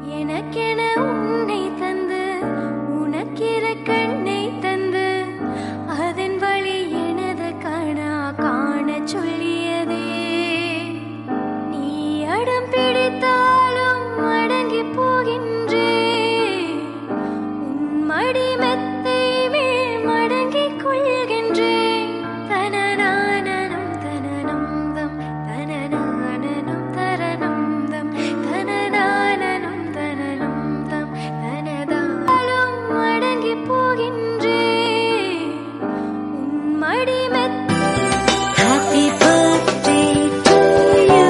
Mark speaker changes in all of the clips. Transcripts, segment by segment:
Speaker 1: எனக்கென உன்னை தந்து உனக்கிற கண்ணை தந்து அதன் வழி எனது கணா காண சொல்லியதே. நீ அடம் பிடித்தாலும் அடங்கி போகின்றே. உன் மடி மெத்தை மேல் மடங்கிக் கொள்கின்றேன். தனநானனம் தனனம் தம் தனநானனம் தரணம் தம் தனநானனம் தனனம் தம் தனதாலும் அடங்கி போகின்றேன். உன் மடி மெத்தை. Happy birthday to you.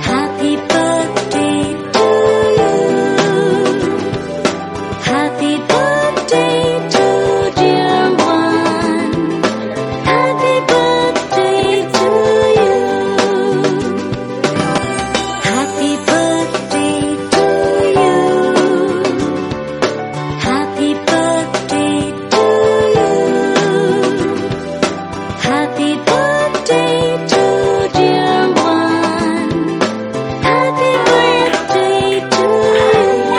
Speaker 1: Happy birthday to you. Happy birthday to dear one. Happy birthday to you. Happy birthday to you. Happy birthday to you. Happy birthday to dear one. Happy birthday to you.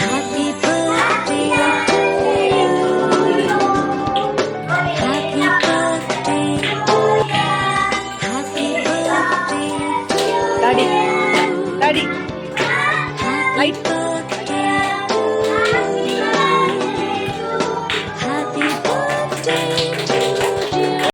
Speaker 1: Happy birthday to you. Happy birthday to you. Happy birthday to you.
Speaker 2: Daddy, Daddy, light.